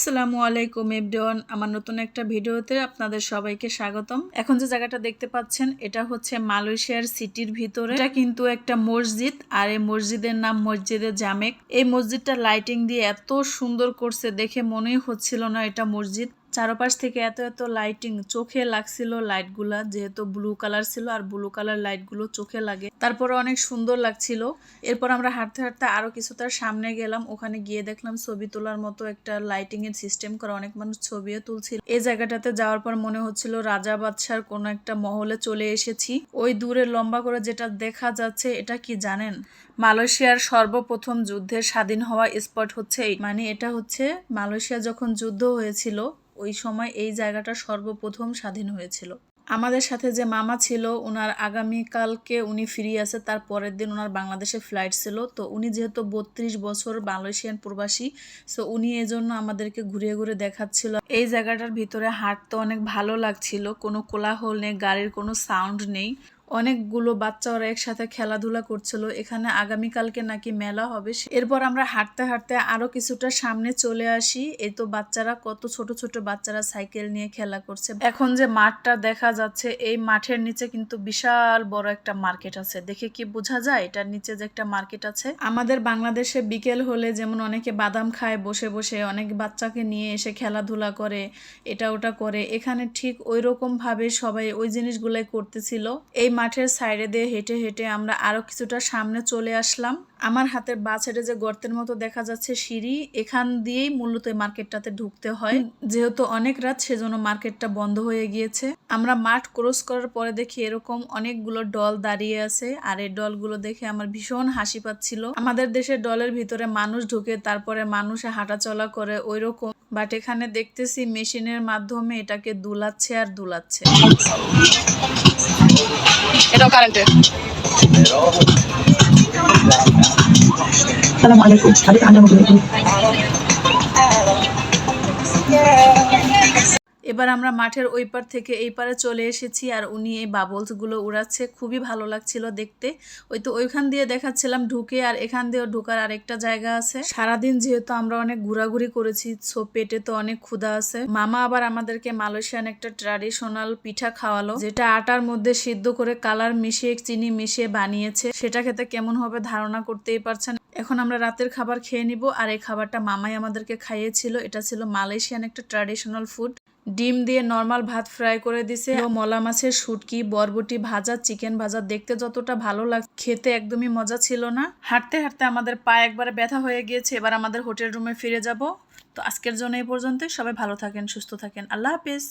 আসসালামু আলাইকুম এভরিওয়ান, আমার নতুন একটা ভিডিওতে আপনাদের সবাইকে স্বাগতম। এখন যে জায়গাটা দেখতে পাচ্ছেন এটা হচ্ছে মালয়েশিয়ার সিটির ভিতরে। এটা কিন্তু একটা মসজিদ, আর এই মসজিদের নাম মসজিদে জামেক। এই মসজিদটা লাইটিং দিয়ে এত সুন্দর করছে, দেখে মনেই হচ্ছিল না এটা মসজিদ। চারপাশ থেকে এত এত লাইটিং, চোখে লাগছিল লাইটগুলা, যেহেতু ব্লু কালার ছিল আর ব্লু কালার লাইটগুলো চোখে লাগে, তারপরে অনেক সুন্দর লাগছিল। এরপর আমরা হাঁটতে হাঁটতে আরো কিছুটা সামনে গেলাম, ওখানে গিয়ে দেখলাম ছবি তোলার মতো একটা লাইটিং এর সিস্টেম করা, অনেক মানুষ ছবিও তুলছিল। এই জায়গাটাতে যাওয়ার পর মনে হচ্ছিল রাজা বাদশার কোন একটা মহলে চলে এসেছি। ওই দূরে লম্বা করে যেটা দেখা যাচ্ছে এটা কি জানেন? মালয়েশিয়ার সর্বপ্রথম যুদ্ধের স্বাধীন হওয়া স্পট হচ্ছে মানে এটা হচ্ছে মালয়েশিয়া যখন যুদ্ধ হয়েছিল ওই সময় এই জায়গাটা সর্বপ্রথম স্বাধীন হয়েছিল। আমাদের সাথে যে মামা ছিল ওনার আগামীকালকে উনি ফ্রি আছে, তার পরের দিন ওনার বাংলাদেশে ফ্লাইট ছিল। তো উনি যেহেতু 32 বছর মালয়েশিয়ান প্রবাসী, সো উনি এজন্য আমাদেরকে ঘুরিয়ে ঘুরে দেখাচ্ছিল। এই জায়গাটার ভিতরে হাঁটতে অনেক ভালো লাগছিল, কোনো কোলাহল নেই, গাড়ির কোনো সাউন্ড নেই। অনেকগুলো বাচ্চা ওরা একসাথে খেলাধুলা করছিল। এখানে আগামীকালকে নাকি মেলা হবে। এরপর আমরা হাঁটতে হাঁটতে আরো কিছুটা সামনে চলে আসি। এই তো বাচ্চারা, কত ছোট ছোট বাচ্চারা সাইকেল নিয়ে খেলা করছে। এখন যে মাঠটা দেখা যাচ্ছে, এই মাঠের নিচে কিন্তু বিশাল বড় একটা মার্কেট আছে। দেখে কি বোঝা যায় এটার নিচে যে একটা মার্কেট আছে? আমাদের বাংলাদেশে বিকেল হলে যেমন অনেকে বাদাম খায় বসে বসে, অনেক বাচ্চাকে নিয়ে এসে খেলাধুলা করে, এটা ওটা করে, এখানে ঠিক ওই রকম ভাবে সবাই ওই জিনিসগুলাই করতেছিল। এই মাঠের সাইডে দিয়ে হেঁটে হেঁটে আমরা আরো কিছুটা সামনে চলে আসলাম। আমার হাতের বাঁ সাইডে যে গর্তের মতো দেখা যাচ্ছে সিঁড়ি, এখান দিয়েই মূলত এই মার্কেটটাতে ঢুকতে হয়। যেহেতু অনেক রাত, সেজন্য মার্কেটটা বন্ধ হয়ে গিয়েছে। আমরা মাঠ ক্রস করার পরে দেখি এরকম অনেকগুলো ডল দাঁড়িয়ে আছে, আর এই ডলগুলো দেখে আমার ভীষণ হাসি পাচ্ছিল। আমাদের দেশের ডলের ভিতরে মানুষ ঢুকে, তারপরে মানুষে হাঁটাচলা করে ওই রকম, বাট এখানে দেখতেছি মেশিনের মাধ্যমে এটাকে দুলাচ্ছে আর দুলাচ্ছে। এটাও কারেন্টের। আসসালামু আলাইকুম। সাথে আন্ডা মতো এবার আমরা মাঠের ওই পার থেকে এই পারে চলে এসেছি, আর উনি এই বাবলস গুলো উড়াচ্ছে, খুবই ভালো লাগছিল দেখতে। ওই তো ওইখান দিয়ে দেখাচ্ছিলাম ঢুকে, আর এখান দিয়েও ঢুকার আরেকটা জায়গা আছে। সারাদিন যেহেতু আমরা অনেক ঘোরাঘুরি করেছি, সো পেটে তো অনেক ক্ষুধা আছে। মামা আবার আমাদেরকে মালয়েশিয়ান একটা ট্র্যাডিশনাল পিঠা খাওয়ালো, যেটা আটার মধ্যে সিদ্ধ করে কালার মিশিয়ে চিনি মিশিয়ে বানিয়েছে। সেটা খেতে কেমন হবে ধারণা করতেই পারছেন। এখন আমরা রাতের খাবার খেয়ে নিব, আর এই খাবারটা মামাই আমাদেরকে খাইয়েছিল। এটা ছিল মালয়েশিয়ান একটা ট্র্যাডিশনাল ফুড। ডিম দিয়ে নর্মাল ভাত ফ্রাই করে দিছে, মলা মাছের শুটকি, বরবটি ভাজা, চিকেন ভাজা। দেখতে যতটা ভালো লাগছে, খেতে একদমই মজা ছিল না। হাঁটতে হাঁটতে আমাদের পা একবারে ব্যথা হয়ে গিয়েছে। এবার আমাদের হোটেল রুমে ফিরে যাব। তো আজকের জন্য এই পর্যন্ত। সবাই ভালো থাকেন, সুস্থ থাকেন, আল্লাহ হাফেজ।